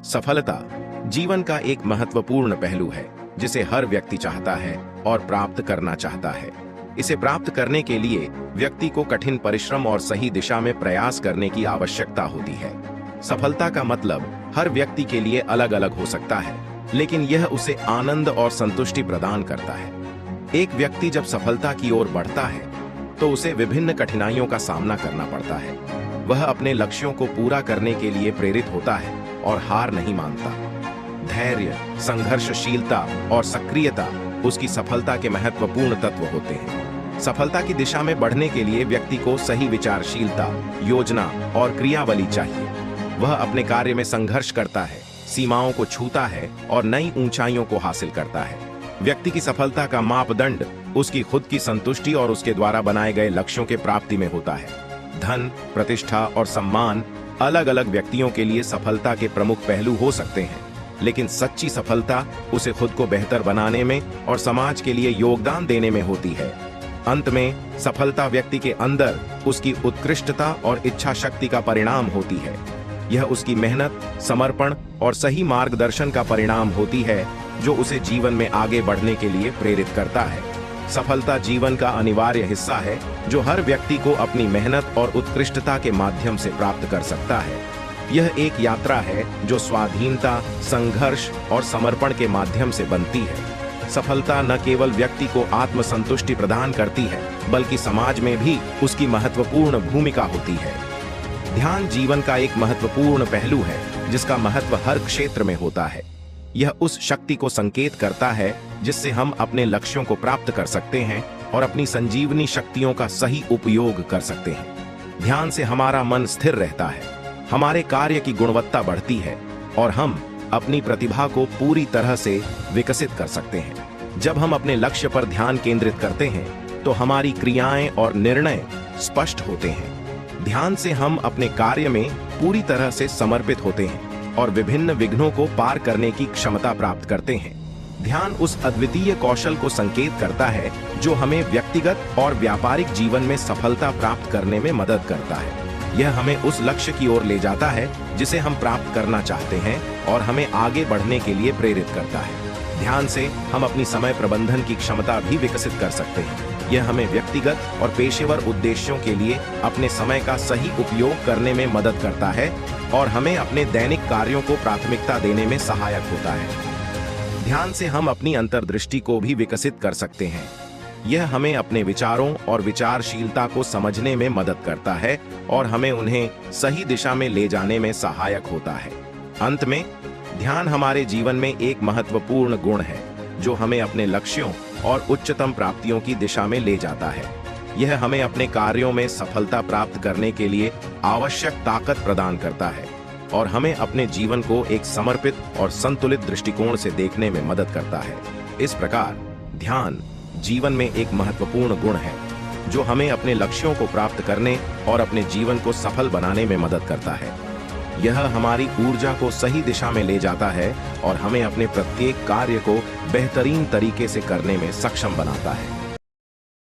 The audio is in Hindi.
सफलता जीवन का एक महत्वपूर्ण पहलू है जिसे हर व्यक्ति चाहता है और प्राप्त करना चाहता है। इसे प्राप्त करने के लिए व्यक्ति को कठिन परिश्रम और सही दिशा में प्रयास करने की आवश्यकता होती है। सफलता का मतलब हर व्यक्ति के लिए अलग अलग हो सकता है, लेकिन यह उसे आनंद और संतुष्टि प्रदान करता है। एक व्यक्ति जब सफलता की ओर बढ़ता है तो उसे विभिन्न कठिनाइयों का सामना करना पड़ता है। वह अपने लक्ष्यों को पूरा करने के लिए प्रेरित होता है और हार नहीं मानता। धैर्य, संघर्षशीलता और सक्रियता उसकी सफलता के महत्वपूर्ण तत्व होते हैं। सफलता की दिशा में बढ़ने के लिए व्यक्ति को सही विचारशीलता, योजना और क्रियावली चाहिए। वह अपने कार्य में संघर्ष करता है, सीमाओं को छूता है और नई ऊंचाइयों को हासिल करता है। व्यक्ति की सफलता का मापदंड उसकी खुद की संतुष्टि और उसके द्वारा बनाए गए लक्ष्यों के प्राप्ति में होता है। धन, प्रतिष्ठा और सम्मान अलग अलग व्यक्तियों के लिए सफलता के प्रमुख पहलू हो सकते हैं, लेकिन सच्ची सफलता उसे खुद को बेहतर बनाने में और समाज के लिए योगदान देने में होती है। अंत में सफलता व्यक्ति के अंदर उसकी उत्कृष्टता और इच्छा शक्ति का परिणाम होती है। यह उसकी मेहनत, समर्पण और सही मार्गदर्शन का परिणाम होती है जो उसे जीवन में आगे बढ़ने के लिए प्रेरित करता है। सफलता जीवन का अनिवार्य हिस्सा है जो हर व्यक्ति को अपनी मेहनत और उत्कृष्टता के माध्यम से प्राप्त कर सकता है। यह एक यात्रा है जो स्वाधीनता, संघर्ष और समर्पण के माध्यम से बनती है। सफलता न केवल व्यक्ति को आत्मसंतुष्टि प्रदान करती है, बल्कि समाज में भी उसकी महत्वपूर्ण भूमिका होती है। ध्यान जीवन का एक महत्वपूर्ण पहलू है जिसका महत्व हर क्षेत्र में होता है। यह उस शक्ति को संकेत करता है जिससे हम अपने लक्ष्यों को प्राप्त कर सकते हैं और अपनी संजीवनी शक्तियों का सही उपयोग कर सकते हैं। ध्यान से हमारा मन स्थिर रहता है, हमारे कार्य की गुणवत्ता बढ़ती है और हम अपनी प्रतिभा को पूरी तरह से विकसित कर सकते हैं। जब हम अपने लक्ष्य पर ध्यान केंद्रित करते हैं तो हमारी क्रियाएं और निर्णय स्पष्ट होते हैं। ध्यान से हम अपने कार्य में पूरी तरह से समर्पित होते हैं और विभिन्न विघ्नों को पार करने की क्षमता प्राप्त करते हैं। ध्यान उस अद्वितीय कौशल को संकेत करता है जो हमें व्यक्तिगत और व्यापारिक जीवन में सफलता प्राप्त करने में मदद करता है। यह हमें उस लक्ष्य की ओर ले जाता है जिसे हम प्राप्त करना चाहते हैं और हमें आगे बढ़ने के लिए प्रेरित करता है। ध्यान से हम अपनी समय प्रबंधन की क्षमता भी विकसित कर सकते हैं। यह हमें व्यक्तिगत और पेशेवर उद्देश्यों के लिए अपने समय का सही उपयोग करने में मदद करता है और हमें अपने दैनिक कार्यों को प्राथमिकता देने में सहायक होता है। ध्यान से हम अपनी अंतर्दृष्टि को भी विकसित कर सकते हैं। यह हमें अपने विचारों और विचारशीलता को समझने में मदद करता है और हमें उन्हें सही दिशा में ले जाने में सहायक होता है। अंत में ध्यान हमारे जीवन में एक महत्वपूर्ण गुण है जो हमें अपने लक्ष्यों और उच्चतम प्राप्तियों की दिशा में ले जाता है। यह हमें अपने कार्यों में सफलता प्राप्त करने के लिए आवश्यक ताकत प्रदान करता है और हमें अपने जीवन को एक समर्पित और संतुलित दृष्टिकोण से देखने में मदद करता है। इस प्रकार ध्यान जीवन में एक महत्वपूर्ण गुण है जो हमें अपने लक्ष्यों को प्राप्त करने और अपने जीवन को सफल बनाने में मदद करता है। यह हमारी ऊर्जा को सही दिशा में ले जाता है और हमें अपने प्रत्येक कार्य को बेहतरीन तरीके से करने में सक्षम बनाता है।